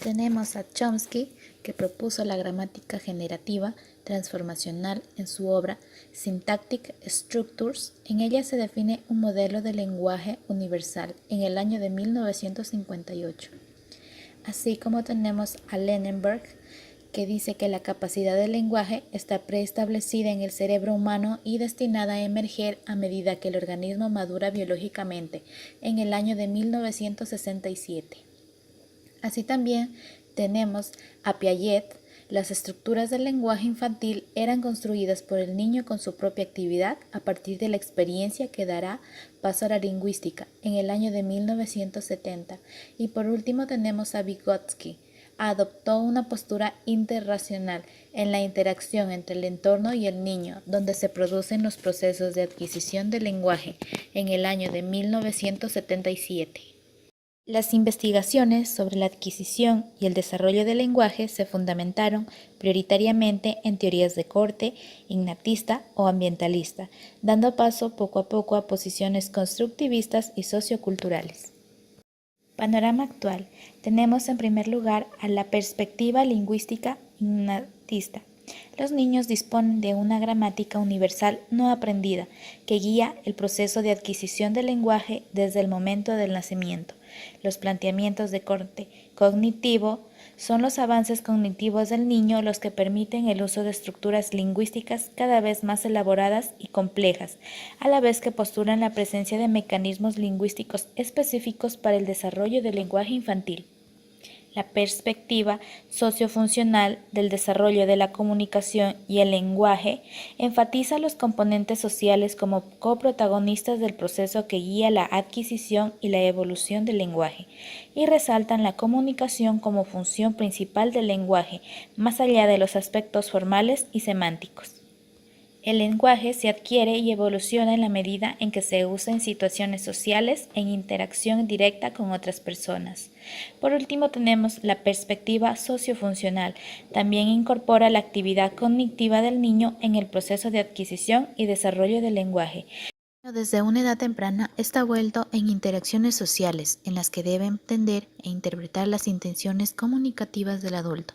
Tenemos a Chomsky, que propuso la gramática generativa transformacional en su obra Syntactic Structures. En ella se define un modelo de lenguaje universal en el año de 1958. Así como tenemos a Lenenberg, que dice que la capacidad del lenguaje está preestablecida en el cerebro humano y destinada a emerger a medida que el organismo madura biológicamente, en el año de 1967. Así también tenemos a Piaget. Las estructuras del lenguaje infantil eran construidas por el niño con su propia actividad a partir de la experiencia que dará paso a la lingüística en el año de 1970. Y por último tenemos a Vygotsky. Adoptó una postura interracional en la interacción entre el entorno y el niño, donde se producen los procesos de adquisición del lenguaje en el año de 1977. Las investigaciones sobre la adquisición y el desarrollo del lenguaje se fundamentaron prioritariamente en teorías de corte innatista o ambientalista, dando paso poco a poco a posiciones constructivistas y socioculturales. Panorama actual. Tenemos en primer lugar a la perspectiva lingüística innatista. Los niños disponen de una gramática universal no aprendida que guía el proceso de adquisición del lenguaje desde el momento del nacimiento. Los planteamientos de corte cognitivo son los avances cognitivos del niño los que permiten el uso de estructuras lingüísticas cada vez más elaboradas y complejas, a la vez que postulan la presencia de mecanismos lingüísticos específicos para el desarrollo del lenguaje infantil. La perspectiva sociofuncional del desarrollo de la comunicación y el lenguaje enfatiza los componentes sociales como coprotagonistas del proceso que guía la adquisición y la evolución del lenguaje, y resaltan la comunicación como función principal del lenguaje, más allá de los aspectos formales y semánticos. El lenguaje se adquiere y evoluciona en la medida en que se usa en situaciones sociales en interacción directa con otras personas. Por último, tenemos la perspectiva sociofuncional. También incorpora la actividad cognitiva del niño en el proceso de adquisición y desarrollo del lenguaje. Desde una edad temprana está vuelto en interacciones sociales en las que debe entender e interpretar las intenciones comunicativas del adulto,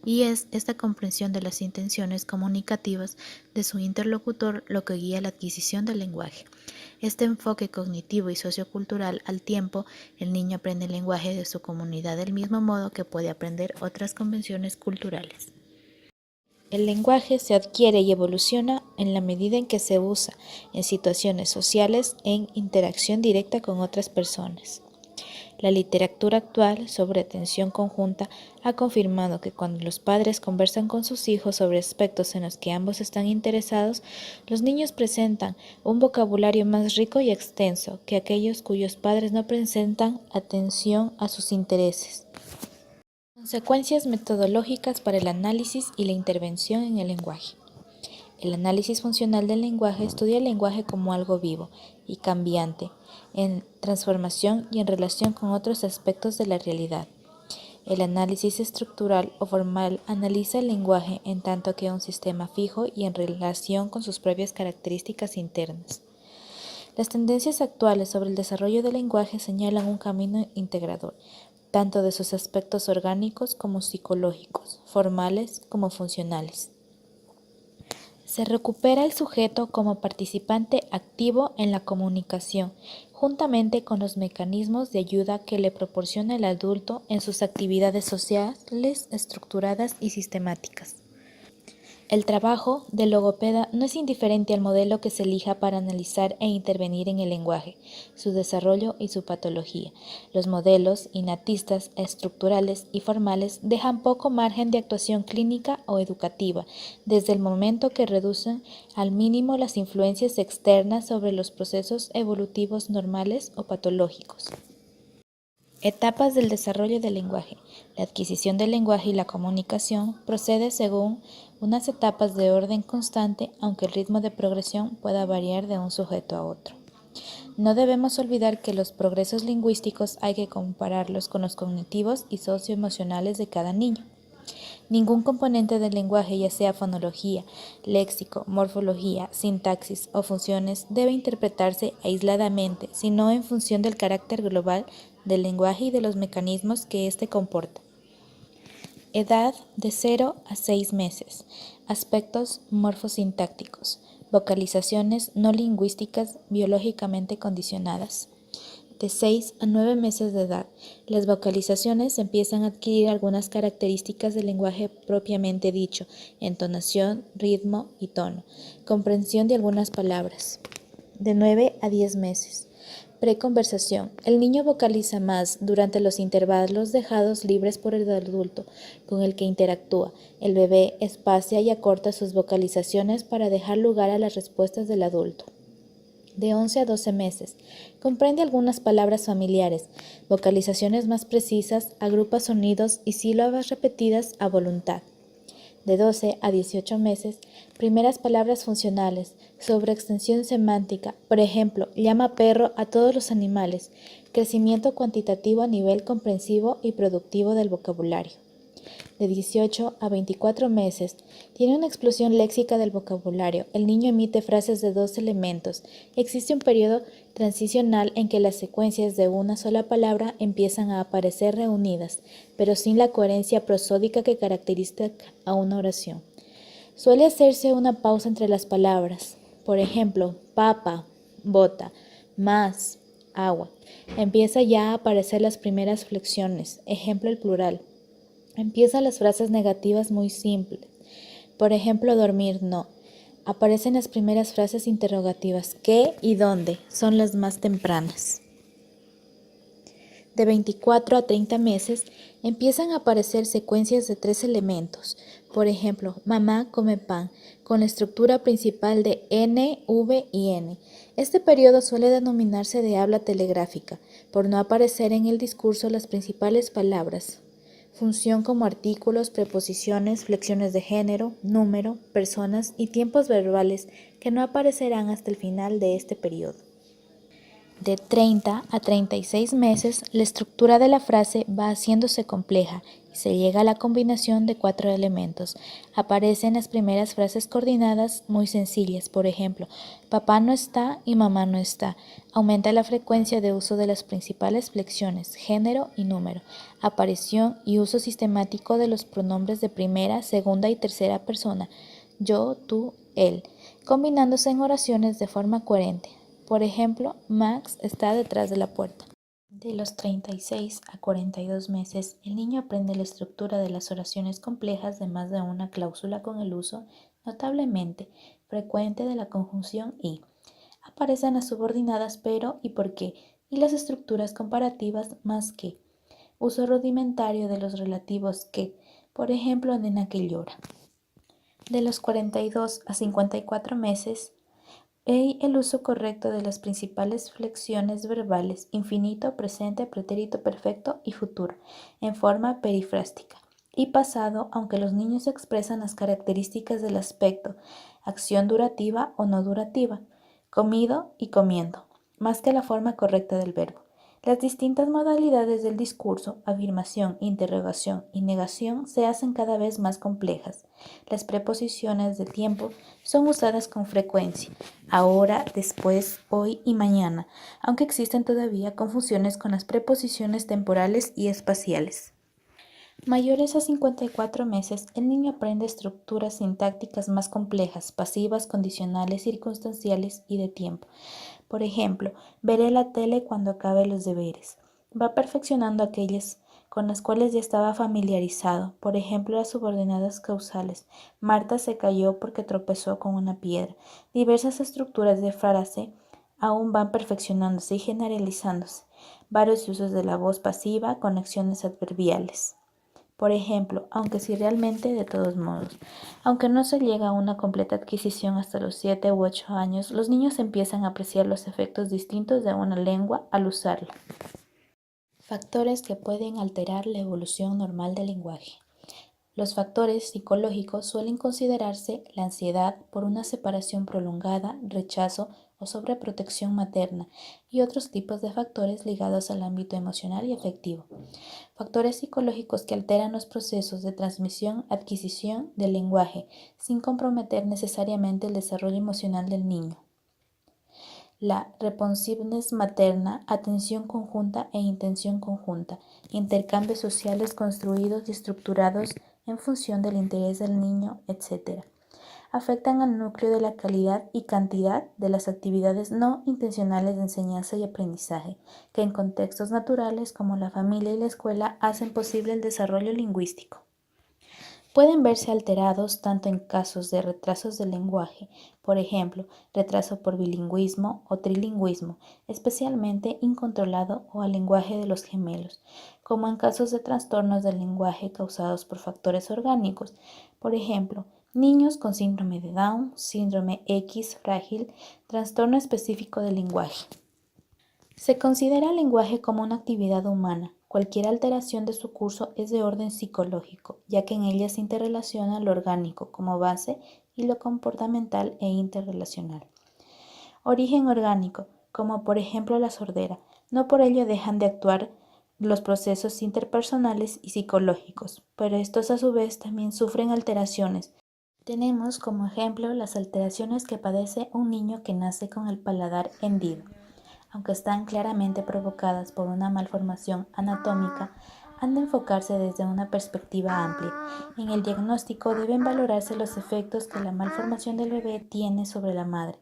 y es esta comprensión de las intenciones comunicativas de su interlocutor lo que guía la adquisición del lenguaje. Este enfoque cognitivo y sociocultural al tiempo, el niño aprende el lenguaje de su comunidad del mismo modo que puede aprender otras convenciones culturales. El lenguaje se adquiere y evoluciona en la medida en que se usa en situaciones sociales en interacción directa con otras personas. La literatura actual sobre atención conjunta ha confirmado que cuando los padres conversan con sus hijos sobre aspectos en los que ambos están interesados, los niños presentan un vocabulario más rico y extenso que aquellos cuyos padres no presentan atención a sus intereses. Consecuencias metodológicas para el análisis y la intervención en el lenguaje. El análisis funcional del lenguaje estudia el lenguaje como algo vivo y cambiante, en transformación y en relación con otros aspectos de la realidad. El análisis estructural o formal analiza el lenguaje en tanto que un sistema fijo y en relación con sus propias características internas. Las tendencias actuales sobre el desarrollo del lenguaje señalan un camino integrador, tanto de sus aspectos orgánicos como psicológicos, formales como funcionales. Se recupera el sujeto como participante activo en la comunicación, juntamente con los mecanismos de ayuda que le proporciona el adulto en sus actividades sociales estructuradas y sistemáticas. El trabajo del logopeda no es indiferente al modelo que se elija para analizar e intervenir en el lenguaje, su desarrollo y su patología. Los modelos innatistas, estructurales y formales dejan poco margen de actuación clínica o educativa, desde el momento que reducen al mínimo las influencias externas sobre los procesos evolutivos normales o patológicos. Etapas del desarrollo del lenguaje. La adquisición del lenguaje y la comunicación procede según unas etapas de orden constante, aunque el ritmo de progresión pueda variar de un sujeto a otro. No debemos olvidar que los progresos lingüísticos hay que compararlos con los cognitivos y socioemocionales de cada niño. Ningún componente del lenguaje, ya sea fonología, léxico, morfología, sintaxis o funciones, debe interpretarse aisladamente, sino en función del carácter global del lenguaje y de los mecanismos que éste comporta. Edad de 0 a 6 meses. Aspectos morfosintácticos. Vocalizaciones no lingüísticas biológicamente condicionadas. De 6 a 9 meses de edad, las vocalizaciones empiezan a adquirir algunas características del lenguaje propiamente dicho, entonación, ritmo y tono, comprensión de algunas palabras. De 9 a 10 meses. Preconversación. El niño vocaliza más durante los intervalos dejados libres por el adulto con el que interactúa. El bebé espacia y acorta sus vocalizaciones para dejar lugar a las respuestas del adulto. De 11 a 12 meses. Comprende algunas palabras familiares, vocalizaciones más precisas, agrupa sonidos y sílabas repetidas a voluntad. De 12 a 18 meses, primeras palabras funcionales, sobre extensión semántica, por ejemplo, llama perro a todos los animales, crecimiento cuantitativo a nivel comprensivo y productivo del vocabulario. De 18 a 24 meses, tiene una explosión léxica del vocabulario. El niño emite frases de 2 elementos. Existe un periodo transicional en que las secuencias de una sola palabra empiezan a aparecer reunidas, pero sin la coherencia prosódica que caracteriza a una oración. Suele hacerse una pausa entre las palabras. Por ejemplo, papa, bota, más, agua. Empieza ya a aparecer las primeras flexiones. Ejemplo, el plural. Empiezan las frases negativas muy simples. Por ejemplo, dormir no. Aparecen las primeras frases interrogativas. ¿Qué y dónde? Son las más tempranas. De 24 a 30 meses empiezan a aparecer secuencias de 3 elementos. Por ejemplo, mamá come pan, con la estructura principal de N, V y N. Este periodo suele denominarse de habla telegráfica, por no aparecer en el discurso las principales palabras. Función como artículos, preposiciones, flexiones de género, número, personas y tiempos verbales que no aparecerán hasta el final de este periodo. De 30 a 36 meses, la estructura de la frase va haciéndose compleja y se llega a la combinación de 4 elementos. Aparecen las primeras frases coordinadas muy sencillas, por ejemplo, papá no está y mamá no está. Aumenta la frecuencia de uso de las principales flexiones, género y número. Aparición y uso sistemático de los pronombres de primera, segunda y tercera persona, yo, tú, él, combinándose en oraciones de forma coherente. Por ejemplo, Max está detrás de la puerta. De los 36 a 42 meses, el niño aprende la estructura de las oraciones complejas de más de una cláusula con el uso notablemente frecuente de la conjunción y. Aparecen las subordinadas pero y por qué y las estructuras comparativas más que. Uso rudimentario de los relativos que, por ejemplo, nena que llora. De los 42 a 54 meses, el uso correcto de las principales flexiones verbales infinito, presente, pretérito perfecto y futuro, en forma perifrástica. Y pasado, aunque los niños expresan las características del aspecto, acción durativa o no durativa, comido y comiendo, más que la forma correcta del verbo. Las distintas modalidades del discurso, afirmación, interrogación y negación se hacen cada vez más complejas. Las preposiciones de tiempo son usadas con frecuencia, ahora, después, hoy y mañana, aunque existen todavía confusiones con las preposiciones temporales y espaciales. Mayores a 54 meses, el niño aprende estructuras sintácticas más complejas, pasivas, condicionales, circunstanciales y de tiempo. Por ejemplo, veré la tele cuando acabe los deberes. Va perfeccionando aquellas con las cuales ya estaba familiarizado, por ejemplo, las subordinadas causales. Marta se cayó porque tropezó con una piedra. Diversas estructuras de frase aún van perfeccionándose y generalizándose. Varios usos de la voz pasiva, conexiones adverbiales. Por ejemplo, aunque si realmente, de todos modos. Aunque no se llega a una completa adquisición hasta los 7 u 8 años, los niños empiezan a apreciar los efectos distintos de una lengua al usarla. Factores que pueden alterar la evolución normal del lenguaje. Los factores psicológicos suelen considerarse la ansiedad por una separación prolongada, rechazo o sobreprotección materna y otros tipos de factores ligados al ámbito emocional y afectivo. Factores psicológicos que alteran los procesos de transmisión-adquisición del lenguaje sin comprometer necesariamente el desarrollo emocional del niño. la responsiveness materna, atención conjunta e intención conjunta, intercambios sociales construidos y estructurados en función del interés del niño, etc. Afectan al núcleo de la calidad y cantidad de las actividades no intencionales de enseñanza y aprendizaje, que en contextos naturales como la familia y la escuela hacen posible el desarrollo lingüístico. Pueden verse alterados tanto en casos de retrasos del lenguaje, por ejemplo, retraso por bilingüismo o trilingüismo, especialmente incontrolado o al lenguaje de los gemelos, como en casos de trastornos del lenguaje causados por factores orgánicos, por ejemplo, niños con síndrome de Down, síndrome X frágil, trastorno específico del lenguaje. Se considera el lenguaje como una actividad humana. Cualquier alteración de su curso es de orden psicológico, ya que en ella se interrelaciona lo orgánico como base y lo comportamental e interrelacional. Origen orgánico, como por ejemplo la sordera, no por ello dejan de actuar los procesos interpersonales y psicológicos, pero estos a su vez también sufren alteraciones. Tenemos como ejemplo las alteraciones que padece un niño que nace con el paladar hendido. Aunque están claramente provocadas por una malformación anatómica, han de enfocarse desde una perspectiva amplia. En el diagnóstico deben valorarse los efectos que la malformación del bebé tiene sobre la madre.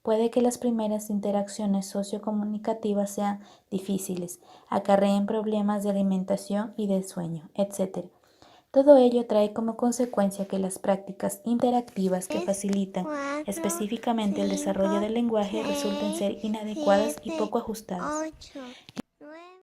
Puede que las primeras interacciones sociocomunicativas sean difíciles, acarreen problemas de alimentación y de sueño, etc. Todo ello trae como consecuencia que las prácticas interactivas que facilitan específicamente el desarrollo del lenguaje resulten ser inadecuadas y poco ajustadas.